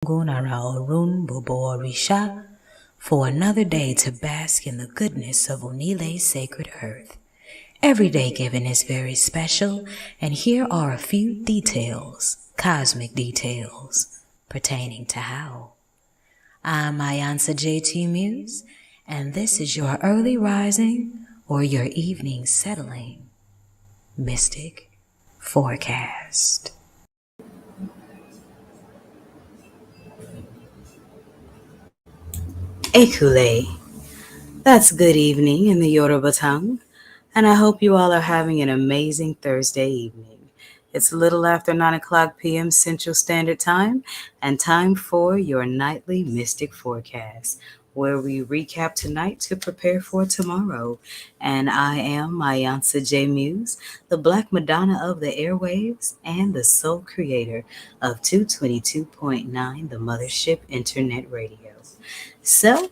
Orun Bobo Orisha for another day to bask in the goodness of Onile's sacred earth. Every day given is very special, and here are a few details, cosmic details, pertaining to how. I'm Ayansa JT Muse, and this is your early rising or your evening settling mystic forecast. Ekule. That's good evening in the Yoruba tongue, and I hope you all are having an amazing Thursday evening. It's a little after 9 o'clock p.m. Central Standard Time, and time for your nightly Mystic Forecast, where we recap tonight to prepare for tomorrow. And I am Mayansa J. Muse, the Black Madonna of the airwaves and the sole creator of 222.9, the Mothership Internet Radio. So,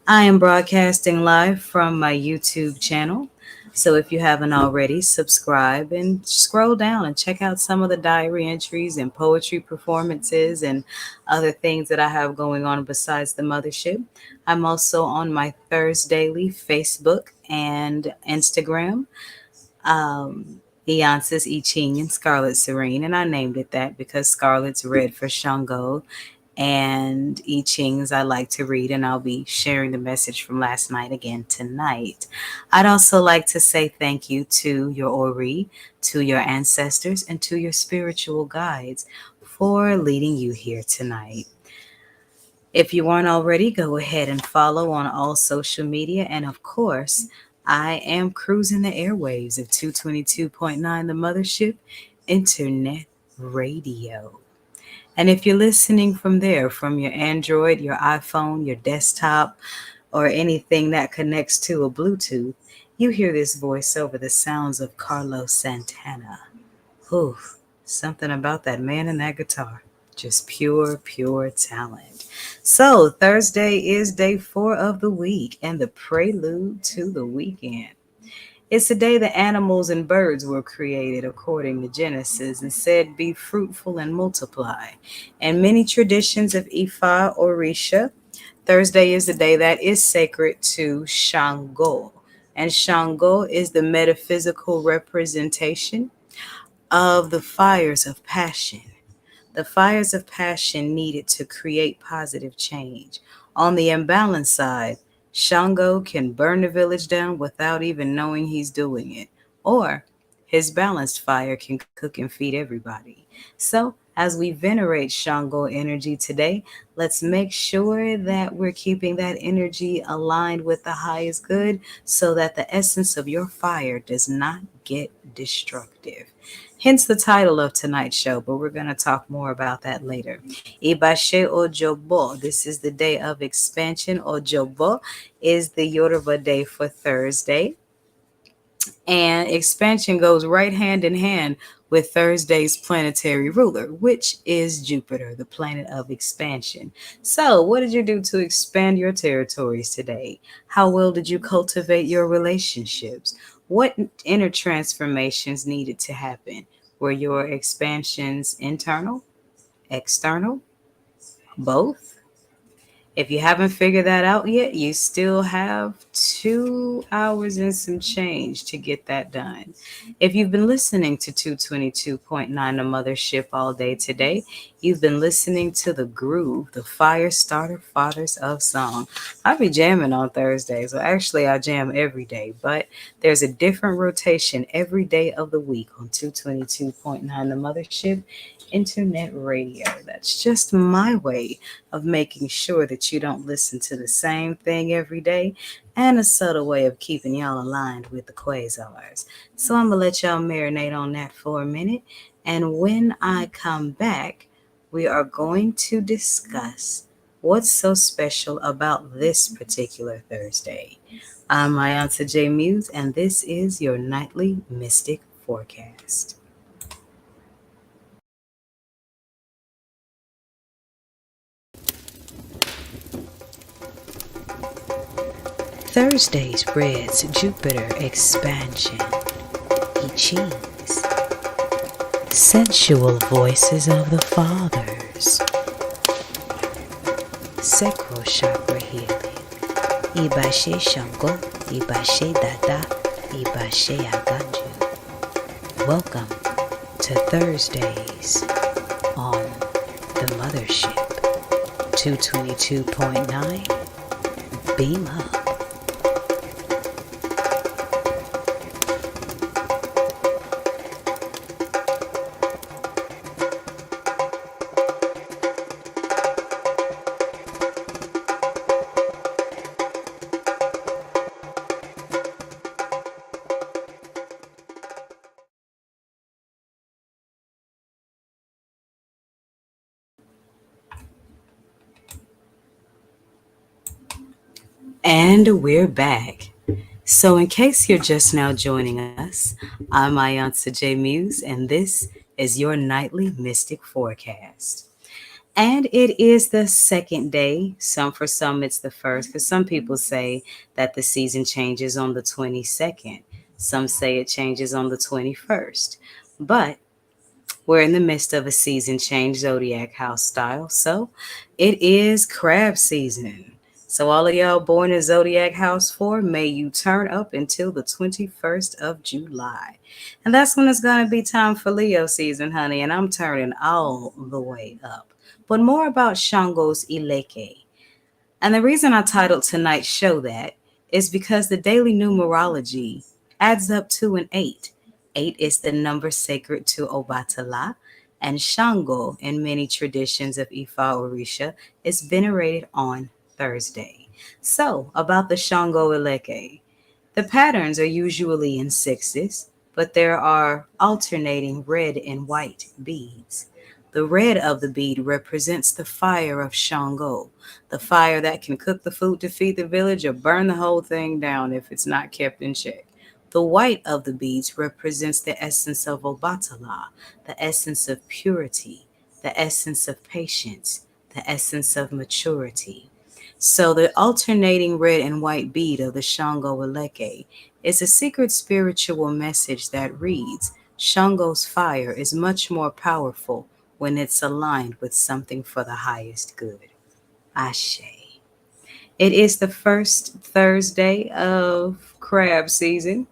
I am broadcasting live from my YouTube channel. So if you haven't already, subscribe and scroll down and check out some of the diary entries and poetry performances and other things that I have going on besides the mothership. I'm also on my Thursdaily Facebook and Instagram. Beyonce's I Ching and Scarlet Serene, and I named it that because Scarlet's red for Sango, and I Ching's I like to read, and I'll be sharing the message from last night again tonight. I'd also like to say thank you to your Ori, to your ancestors, and to your spiritual guides for leading you here tonight. If you aren't already, go ahead and follow on all social media, and of course, I am cruising the airwaves of 222.9 the Mothership Internet Radio. And if you're listening from there, from your Android, your iPhone, your desktop, or anything that connects to a Bluetooth, you hear this voice over the sounds of Carlos Santana. Oof, something about that man and that guitar. Just pure, pure talent. So Thursday is day 4 of the week and the prelude to the weekend. It's the day the animals and birds were created according to Genesis and said, be fruitful and multiply. And many traditions of Ifa or Orisha, Thursday is the day that is sacred to Sango. And Sango is the metaphysical representation of the fires of passion. The fires of passion needed to create positive change. On the imbalanced side, Shango can burn the village down without even knowing he's doing it. Or his balanced fire can cook and feed everybody. So, as we venerate Shango energy today, let's make sure that we're keeping that energy aligned with the highest good so that the essence of your fire does not get destructive. Hence the title of tonight's show, but we're going to talk more about that later. Ibashe Ojobo. This is the day of expansion. Ojobo is the Yoruba day for Thursday. And expansion goes right hand in hand with Thursday's planetary ruler, which is Jupiter, the planet of expansion. So, what did you do to expand your territories today? How well did you cultivate your relationships? What inner transformations needed to happen? Were your expansions internal, external, both? If you haven't figured that out yet, you still have 2 hours and some change to get that done. If you've been listening to 222.9 The Mothership all day today, you've been listening to The Groove, the Fire Starter Fathers of Song. I be jamming on Thursdays. Well, actually, I jam every day, but there's a different rotation every day of the week on 222.9 The Mothership Internet Radio. That's just my way of making sure that you don't listen to the same thing every day, and a subtle way of keeping y'all aligned with the quasars. So I'm going to let y'all marinate on that for a minute, and when I come back, we are going to discuss what's so special about this particular Thursday. I'm Mayansa J. Muse, and this is your nightly Mystic Forecast. Thursday's reads Jupiter expansion, I Ching's, sensual voices of the fathers, sacral chakra healing. Ibashe Shango, Ibashe Dada, Ibashe Aganju. Welcome to Thursdays on the Mothership. 222.9, Beam Up. And we're back. So, in case you're just now joining us, I'm Ayansa J. Muse, and this is your nightly mystic forecast. And it is the second day. For some, it's the first, because some people say that the season changes on the 22nd. Some say it changes on the 21st. But we're in the midst of a season change, zodiac house style. So it is crab season. So all of y'all born in zodiac house 4, may you turn up until the 21st of July. And that's when it's going to be time for Leo season, honey. And I'm turning all the way up. But more about Shango's Ileke. And the reason I titled tonight's show that is because the daily numerology adds up to an 8. 8 is the number sacred to Obatala, and Shango, in many traditions of Ifa Orisha, is venerated on Thursday. So, about the Shango Ileke. The patterns are usually in sixes, but there are alternating red and white beads. The red of the bead represents the fire of Shango, the fire that can cook the food to feed the village or burn the whole thing down if it's not kept in check. The white of the beads represents the essence of Obatala, the essence of purity, the essence of patience, the essence of maturity. So the alternating red and white bead of the Shango Ileke is a secret spiritual message that reads, Shango's fire is much more powerful when it's aligned with something for the highest good. Ashe. It is the first Thursday of crab season.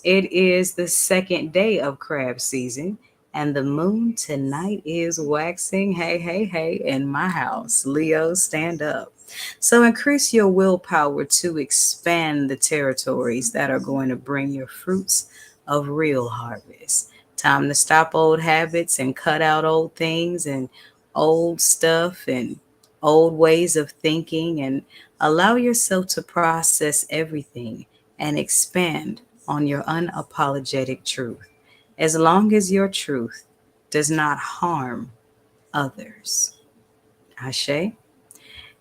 It is the second day of crab season, and the moon tonight is waxing. Hey, hey, hey, in my house. Leo, stand up. So increase your willpower to expand the territories that are going to bring your fruits of real harvest. Time to stop old habits and cut out old things and old stuff and old ways of thinking, and allow yourself to process everything and expand on your unapologetic truth, as long as your truth does not harm others. Ashe.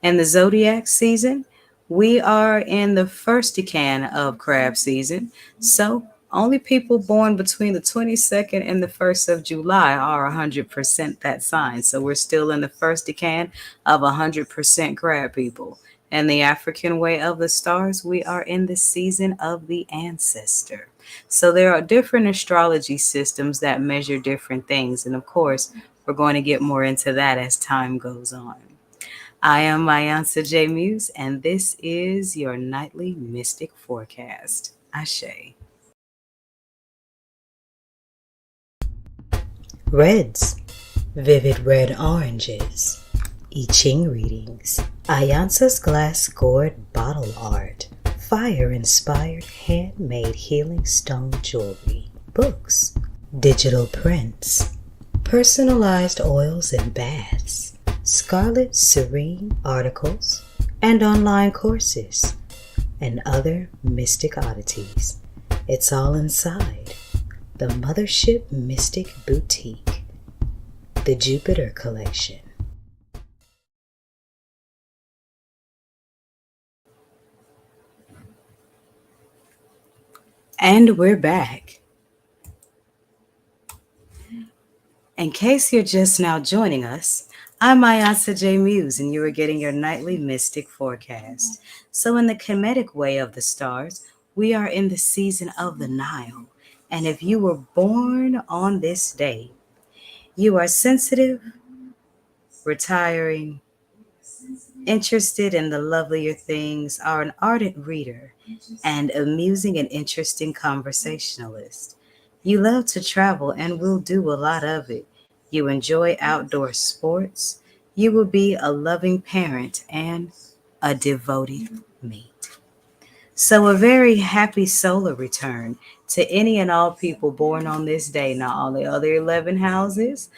And the zodiac season, we are in the first decan of crab season. So only people born between the 22nd and the 1st of July are 100% that sign. So we're still in the first decan of 100% crab people. And the African way of the stars, we are in the season of the ancestor. So there are different astrology systems that measure different things. And of course, we're going to get more into that as time goes on. I am Mayansa J. Muse, and this is your nightly mystic forecast. Ashe. Reds, vivid red oranges. I Ching readings. Ayansa's glass scored bottle art. Fire inspired handmade healing stone jewelry. Books. Digital prints. Personalized oils and baths. Scarlet Serene articles and online courses, and other mystic oddities. It's all inside the Mothership Mystic Boutique, the Jupiter Collection. And we're back. In case you're just now joining us, I'm Mayasa J. Muse, and you are getting your nightly mystic forecast. So, in the Kemetic way of the stars, we are in the season of the Nile. And if you were born on this day, you are sensitive, retiring, Interested in the lovelier things, are an ardent reader and amusing and interesting conversationalist. You love to travel and will do a lot of it. You enjoy outdoor sports. You will be a loving parent and a devoted mate. So, a very happy solar return to any and all people born on this day. Now, all the other 11 houses,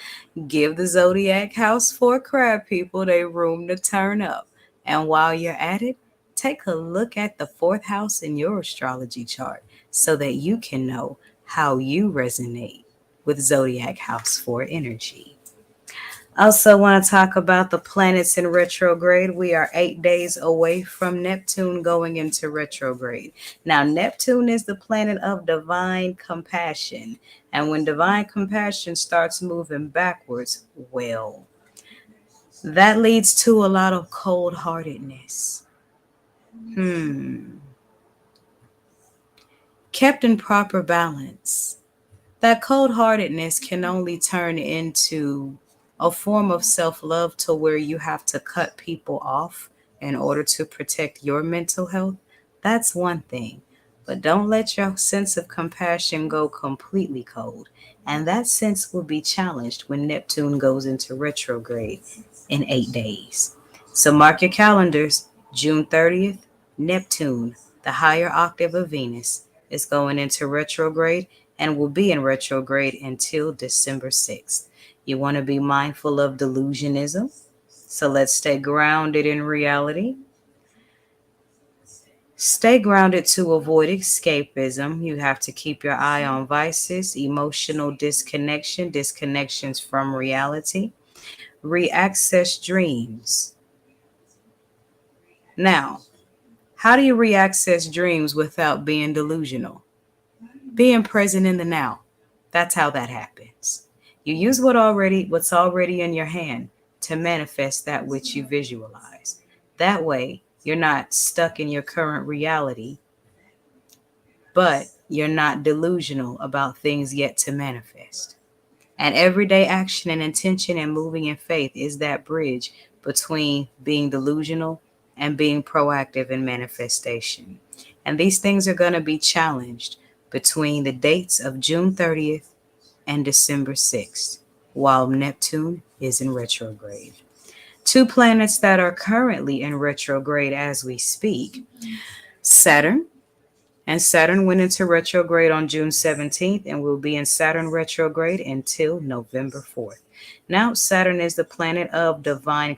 give the zodiac house for crab people they room to turn up. And while you're at it, take a look at the fourth house in your astrology chart so that you can know how you resonate with zodiac house 4 energy. Also, want to talk about the planets in retrograde. We are 8 days away from Neptune going into retrograde. Now, Neptune is the planet of divine compassion. And when divine compassion starts moving backwards, well, that leads to a lot of cold heartedness. Kept in proper balance, that cold heartedness can only turn into a form of self love to where you have to cut people off in order to protect your mental health. That's one thing. But don't let your sense of compassion go completely cold. And that sense will be challenged when Neptune goes into retrograde in 8 days. So mark your calendars. June 30th, Neptune, the higher octave of Venus, is going into retrograde and will be in retrograde until December 6th. You want to be mindful of delusionism. So let's stay grounded in reality. Stay grounded to avoid escapism. You have to keep your eye on vices, emotional disconnection, disconnections from reality, reaccess dreams. Now, how do you reaccess dreams without being delusional? Being present in the now. That's how that happens. You use what's already in your hand to manifest that which you visualize. That way, you're not stuck in your current reality, but you're not delusional about things yet to manifest. And everyday action and intention and moving in faith is that bridge between being delusional and being proactive in manifestation. And these things are going to be challenged between the dates of June 30th and December 6th, while Neptune is in retrograde. Two planets that are currently in retrograde as we speak: Saturn. And Saturn went into retrograde on June 17th and will be in Saturn retrograde until November 4th. Now, Saturn is the planet of divine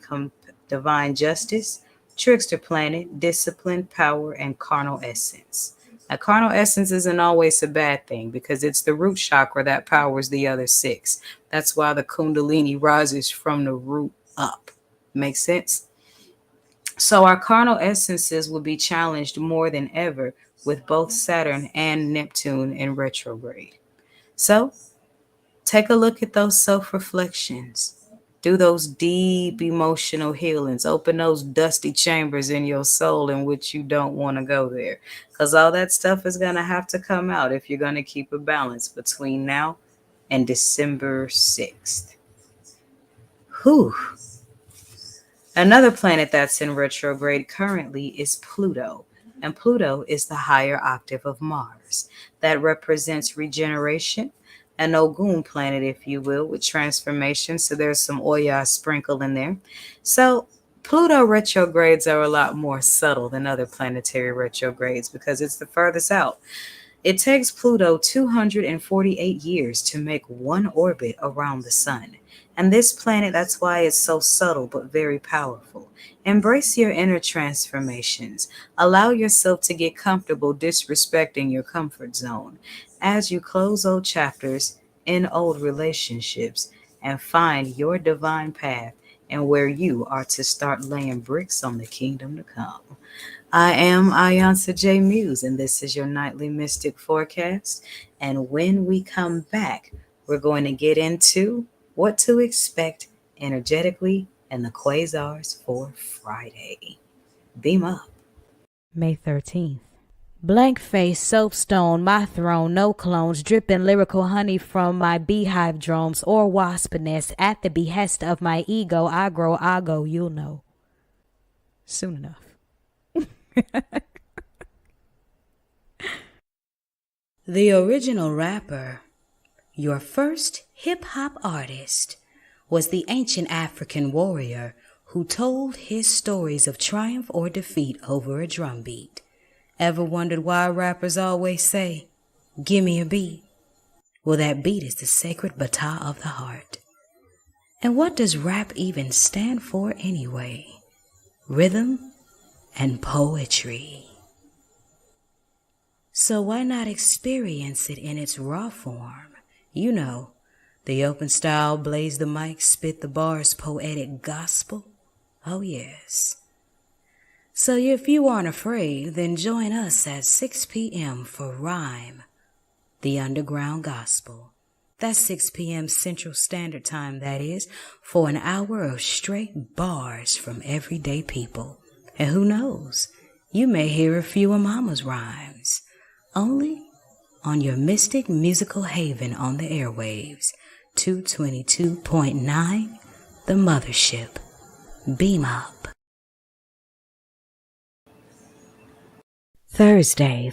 justice, trickster planet, discipline, power, and carnal essence. Now, carnal essence isn't always a bad thing because it's the root chakra that powers the other six. That's why the Kundalini rises from the root up. Makes sense? So our carnal essences will be challenged more than ever with both Saturn and Neptune in retrograde. So take a look at those self reflections. Do those deep emotional healings. Open those dusty chambers in your soul in which you don't want to go there. Because all that stuff is going to have to come out if you're going to keep a balance between now and December 6th. Whew. Another planet that's in retrograde currently is Pluto. And Pluto is the higher octave of Mars. That represents regeneration, an Ogun planet, if you will, with transformation. So there's some Oya sprinkle in there. So Pluto retrogrades are a lot more subtle than other planetary retrogrades because it's the furthest out. It takes Pluto 248 years to make one orbit around the sun. And this planet, that's why it's so subtle but very powerful. Embrace your inner transformations. Allow yourself to get comfortable disrespecting your comfort zone as you close old chapters in old relationships and find your divine path and where you are to start laying bricks on the kingdom to come. I am Ayansa J. Muse, and this is your nightly mystic forecast. And when we come back, we're going to get into what to expect energetically in the quasars for Friday. Beam up. May 13th. Blank face, soapstone, my throne, no clones, dripping lyrical honey from my beehive drones or wasp nest. At the behest of my ego, I grow, I go, you'll know. soon enough. The original rapper, your first hip hop artist, was the ancient African warrior who told his stories of triumph or defeat over a drum beat. Ever wondered why rappers always say, "Gimme a beat"? Well, that beat is the sacred bata of the heart. And what does rap even stand for anyway? Rhythm and poetry. So why not experience it in its raw form? You know, the open style, blaze the mic, spit the bars, poetic gospel. Oh yes. So if you aren't afraid, then join us at 6 p.m. for Rhyme, the Underground Gospel. That's 6 p.m. Central Standard Time, that is, for an hour of straight bars from everyday people. And who knows, you may hear a few of Mama's rhymes. Only on your Mystic Musical Haven on the airwaves, 222.9, The Mothership. Beam up. Thursday,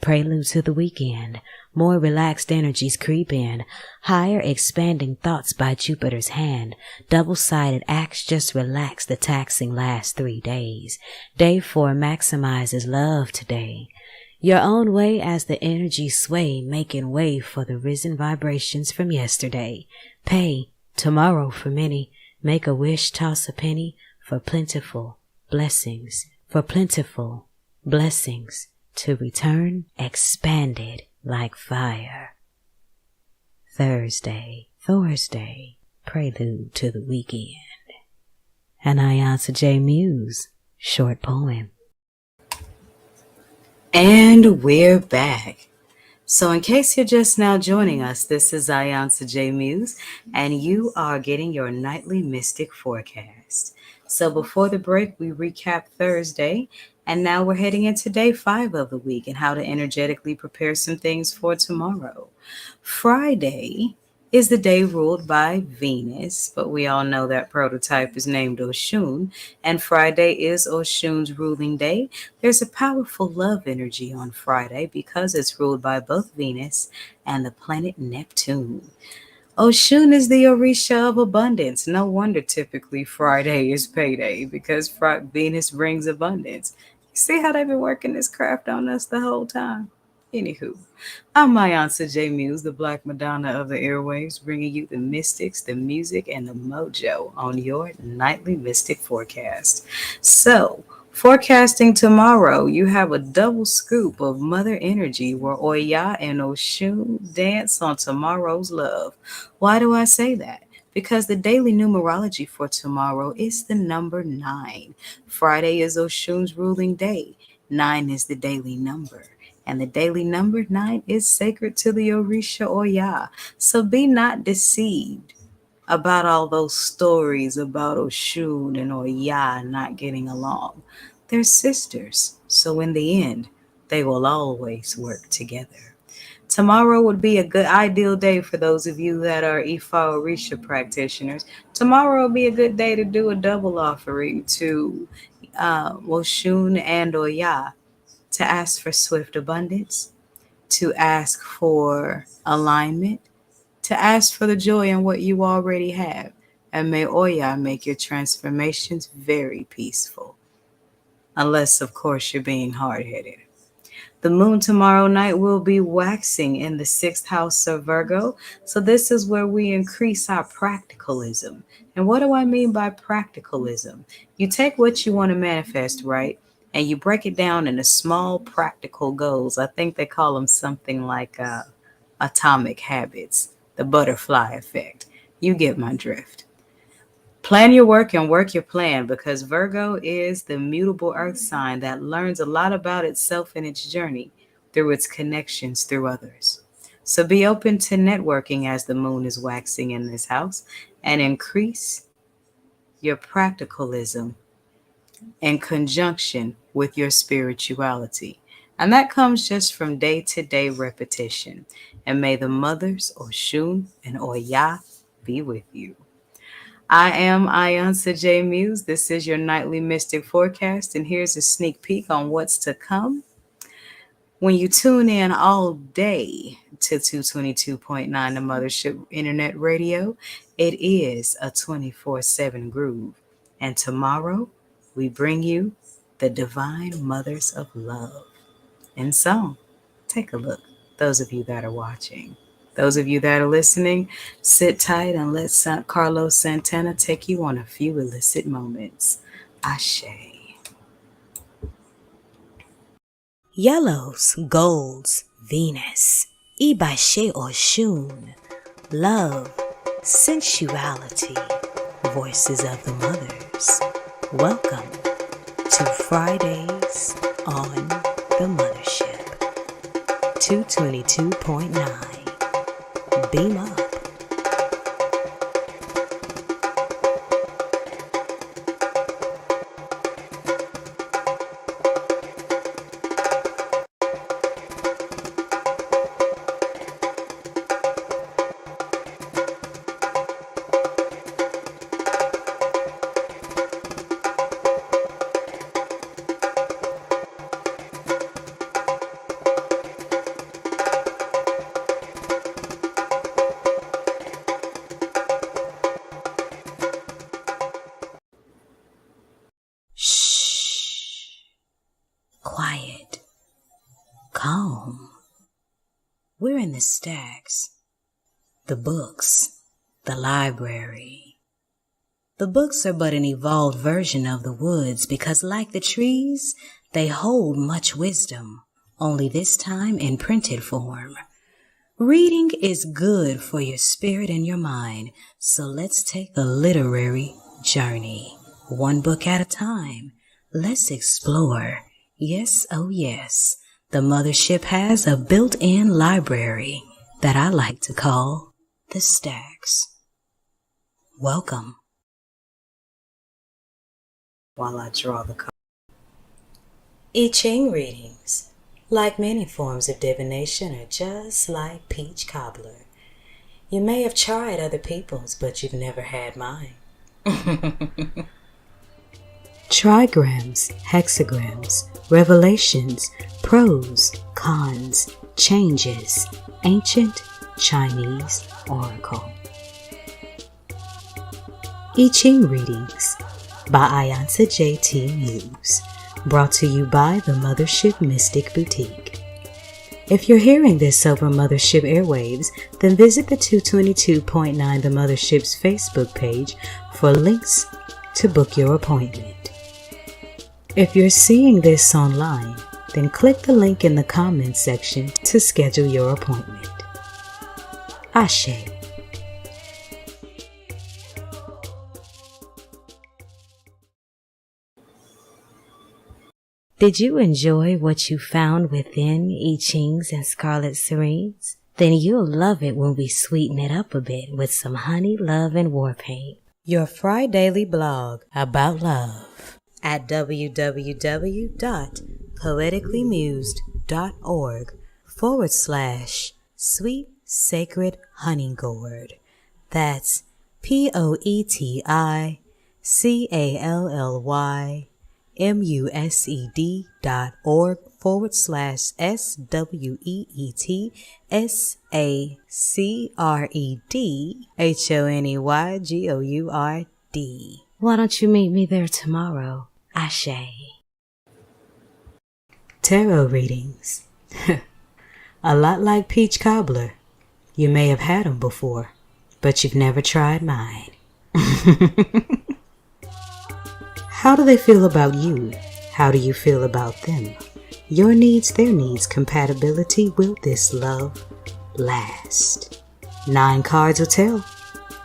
prelude to the weekend. More relaxed energies creep in. Higher expanding thoughts by Jupiter's hand. Double-sided acts just relax the taxing last 3 days. Day 4 maximizes love today. Your own way as the energies sway, making way for the risen vibrations from yesterday. Pay tomorrow for many. Make a wish, toss a penny for plentiful blessings. To return expanded like fire. Thursday, prelude to the weekend. And I answer J. Muse, short poem. And we're back. So in case you're just now joining us, this is Ayansa J. Muse, and you are getting your nightly mystic forecast. So before the break, we recapped Thursday, and now we're heading into day 5 of the week and how to energetically prepare some things for tomorrow. Friday is the day ruled by Venus, but we all know that prototype is named Oshun, and Friday is Oshun's ruling day. There's a powerful love energy on Friday because it's ruled by both Venus and the planet Neptune. Oshun is the Orisha of abundance. No wonder typically Friday is payday because Venus brings abundance. You see how they've been working this craft on us the whole time? Anywho, I'm Mayansa J. Muse, the Black Madonna of the airwaves, bringing you the mystics, the music, and the mojo on your nightly mystic forecast. So, forecasting tomorrow, you have a double scoop of mother energy where Oya and Oshun dance on tomorrow's love. Why do I say that? Because the daily numerology for tomorrow is the number 9. Friday is Oshun's ruling day. 9 is the daily number. And the daily number 9 is sacred to the Orisha Oya. So be not deceived about all those stories about Oshun and Oya not getting along. They're sisters, so in the end, they will always work together. Tomorrow would be a good ideal day for those of you that are Ifa Orisha practitioners. Tomorrow will be a good day to do a double offering to Oshun and Oya, to ask for swift abundance, to ask for alignment, to ask for the joy in what you already have. And may Oya make your transformations very peaceful. Unless, of course, you're being hard headed. The moon tomorrow night will be waxing in the 6th house of Virgo. So this is where we increase our practicalism. And what do I mean by practicalism? You take what you want to manifest, right? And you break it down into small practical goals. I think they call them something like atomic habits, the butterfly effect. You get my drift. Plan your work and work your plan because Virgo is the mutable earth sign that learns a lot about itself in its journey through its connections through others. So be open to networking as the moon is waxing in this house and increase your practicalism in conjunction with your spirituality. And that comes just from day to day repetition. And may the mothers Oshun and Oya be with you. I am Ayansa J. Muse. This is your nightly mystic forecast, and here's a sneak peek on what's to come. When you tune in all day to 222.9 the Mothership Internet Radio, it is a 24/7 groove. And tomorrow, we bring you the Divine Mothers of Love. And so, take a look, those of you that are watching. Those of you that are listening, sit tight and let Carlos Santana take you on a few illicit moments. Ashe. Yellows, golds, Venus, Ibashe Oshun, love, sensuality, voices of the mothers. Welcome to Fridays on the Mothership. 222.9. Beam up. Quiet, calm. We're in the stacks, the books, the library. The books are but an evolved version of the woods because, like the trees, they hold much wisdom, only this time in printed form. Reading is good for your spirit and your mind, so let's take a literary journey. One book at a time. Let's explore. Yes, oh yes, the Mothership has a built-in library that I like to call the Stacks. Welcome. While I draw the card. I Ching readings, like many forms of divination, are just like peach cobbler. You may have tried other people's, but you've never had mine. Trigrams, hexagrams, revelations, pros, cons, changes, ancient Chinese oracle. I Ching readings by Ayansa J.T. Muse, brought to you by the Mothership Mystic Boutique. If you're hearing this over Mothership airwaves, then visit the 222.9 The Mothership's Facebook page for links to book your appointment. If you're seeing this online, then click the link in the comments section to schedule your appointment. Ashe. Did you enjoy what you found within I Chings and Scarlet Serenes? Then you'll love it when we sweeten it up a bit with some honey, love, and war paint. Your Friday blog about love at www.poeticallymused.org/sweet sacred honey gourd. That's poeticallymused.org/SWEETSACREDHONEYGOURD. Why don't you meet me there tomorrow? Ashe. Tarot readings. A lot like peach cobbler. You may have had them before, but you've never tried mine. How do they feel about you? How do you feel about them? Your needs, their needs, compatibility. Will this love last? 9 cards will tell.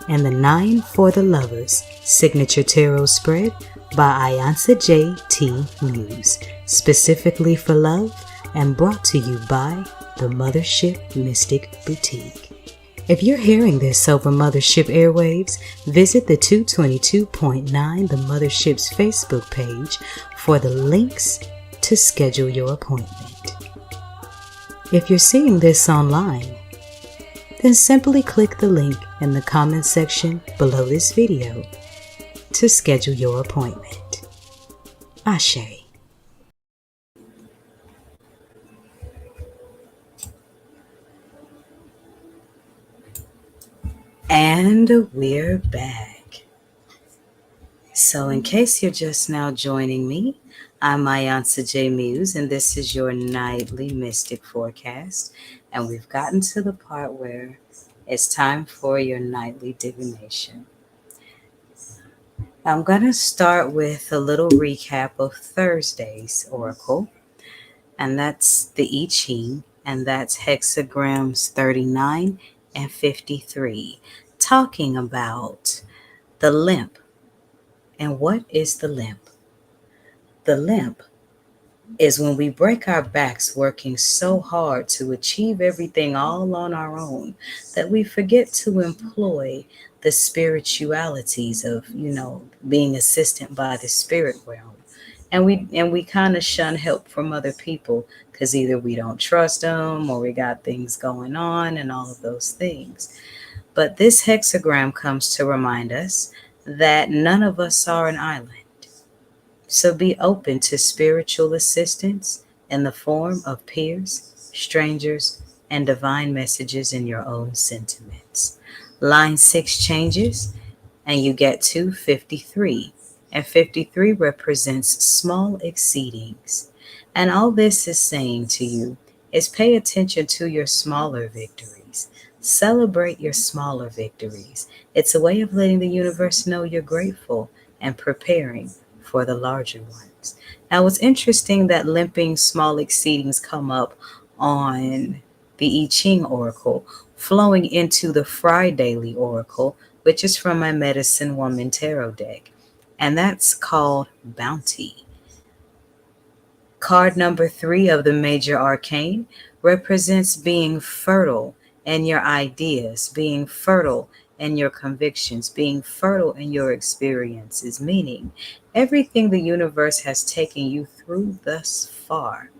And the 9 for the lovers. Signature tarot spread by Ayansa J.T. Muse, specifically for love and brought to you by the Mothership Mystic Boutique. If you're hearing this over Mothership airwaves, visit the 222.9 The Mothership's Facebook page for the links to schedule your appointment. If you're seeing this online, then simply click the link in the comment section below this video to schedule your appointment. Ashe. And we're back. So in case you're just now joining me, I'm Mayansa J. Muse, and this is your nightly mystic forecast. And we've gotten to the part where it's time for your nightly divination. I'm going to start with a little recap of Thursday's oracle, and that's the I Ching, and that's hexagrams 39 and 53, talking about the limp. And what is the limp? The limp is when we break our backs working so hard to achieve everything all on our own that we forget to employ the spiritualities of, being assisted by the spirit realm. And we kind of shun help from other people because either we don't trust them or we got things going on and all of those things. But this hexagram comes to remind us that none of us are an island. So be open to spiritual assistance in the form of peers, strangers, and divine messages in your own sentiments. Line 6 changes and you get to 53. And 53 represents small exceedings. And all this is saying to you is pay attention to your smaller victories. Celebrate your smaller victories. It's a way of letting the universe know you're grateful and preparing for the larger ones. Now, it's interesting that limping small exceedings come up on the I Ching Oracle, flowing into the Friday Oracle, which is from my Medicine Woman Tarot deck, and that's called Bounty. Card number 3 of the Major Arcane represents being fertile in your ideas, being fertile in your convictions, being fertile in your experiences, meaning everything the universe has taken you through thus far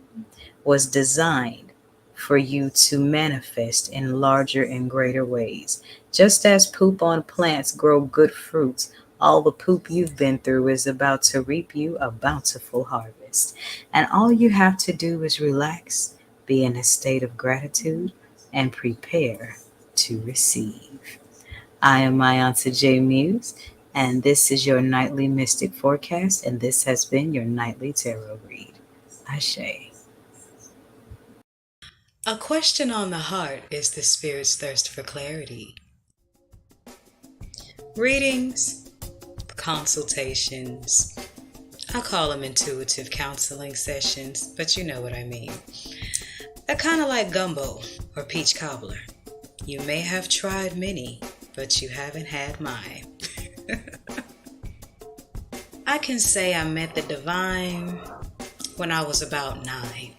was designed for you to manifest in larger and greater ways. Just as poop on plants grow good fruits, all the poop you've been through is about to reap you a bountiful harvest. And all you have to do is relax, be in a state of gratitude, and prepare to receive. I am Mayansa J. Muse, and this is your nightly mystic forecast, and this has been your nightly tarot read. Ashe. A question on the heart is the spirit's thirst for clarity. Readings, consultations, I call them intuitive counseling sessions, but you know what I mean. They're kind of like gumbo or peach cobbler. You may have tried many, but you haven't had mine. I can say I met the divine when I was about 9.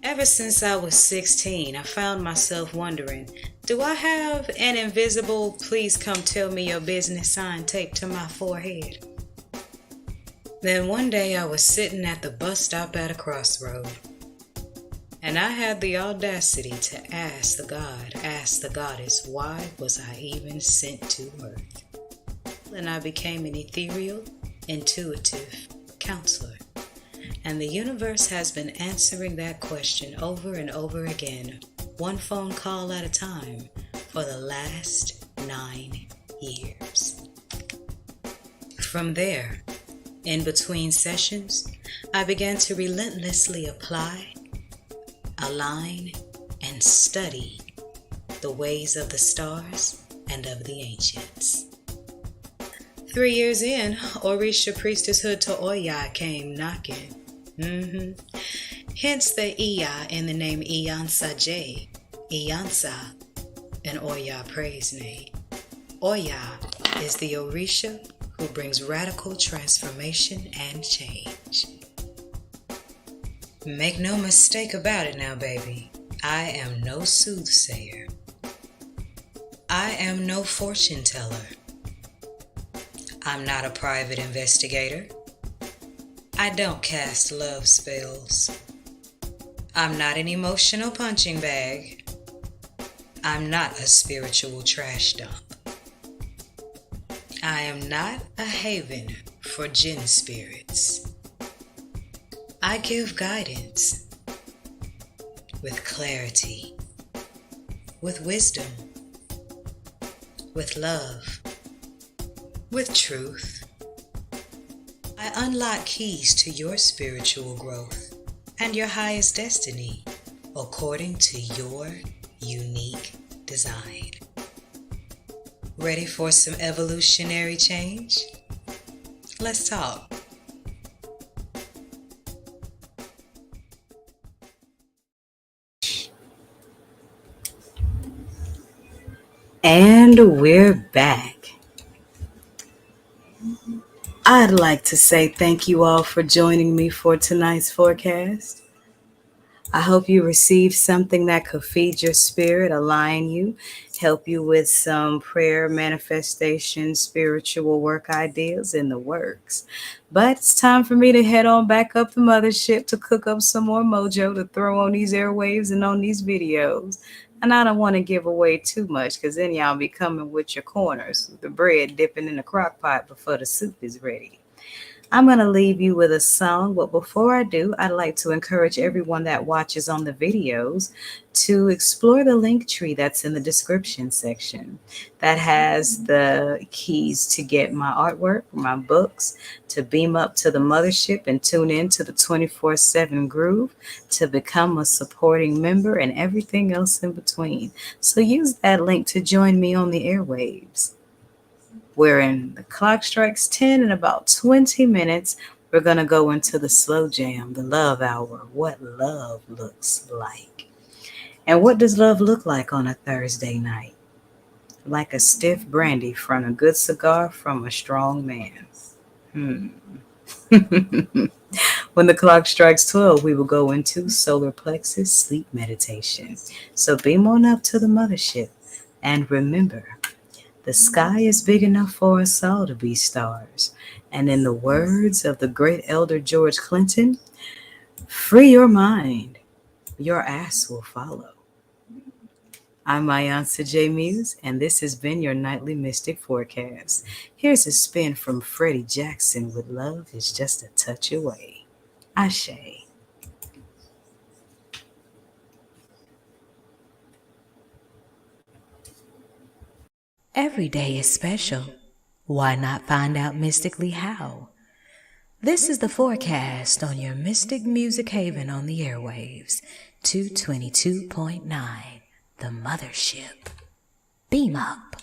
Ever since I was 16, I found myself wondering, do I have an invisible "please come tell me your business" sign taped to my forehead? Then one day I was sitting at the bus stop at a crossroad, and I had the audacity to ask the goddess, why was I even sent to earth? And I became an ethereal, intuitive counselor. And the universe has been answering that question over and over again, one phone call at a time, for the last 9 years. From there, in between sessions, I began to relentlessly apply, align, and study the ways of the stars and of the ancients. 3 years in, Orisha priestesshood to Oya came knocking. Hence the Iya in the name Iyansa J, Iyansa, an Oya praise name. Oya is the Orisha who brings radical transformation and change. Make no mistake about it now, baby. I am no soothsayer. I am no fortune teller. I'm not a private investigator. I don't cast love spells. I'm not an emotional punching bag. I'm not a spiritual trash dump. I am not a haven for jinn spirits. I give guidance with clarity, with wisdom, with love, with truth. I unlock keys to your spiritual growth and your highest destiny according to your unique design. Ready for some evolutionary change? Let's talk. And we're back. I'd like to say thank you all for joining me for tonight's forecast. I hope you received something that could feed your spirit, align you, help you with some prayer, manifestation, spiritual work ideas in the works. But it's time for me to head on back up the mothership to cook up some more mojo to throw on these airwaves and on these videos. And I don't want to give away too much because then y'all be coming with your corners, the bread dipping in the crock pot before the soup is ready. I'm going to leave you with a song, but before I do, I'd like to encourage everyone that watches on the videos to explore the link tree that's in the description section. That has the keys to get my artwork, my books, to beam up to the mothership and tune in to the 24/7 groove, to become a supporting member, and everything else in between. So use that link to join me on the airwaves. Wherein the clock strikes 10 in about 20 minutes, we're going to go into the slow jam, the love hour, what love looks like. And what does love look like on a Thursday night? Like a stiff brandy from a good cigar from a strong man. When the clock strikes 12, we will go into solar plexus sleep meditation. So beam on up to the mothership. And remember, the sky is big enough for us all to be stars. And in the words of the great elder George Clinton, free your mind, your ass will follow. I'm Mayansa J. Muse, and this has been your nightly mystic forecast. Here's a spin from Freddie Jackson with Love is Just a Touch Away. Ashe. Every day is special. Why not find out mystically how? This is the forecast on your Mystic Music Haven on the airwaves, 222.9, the mothership. Beam up.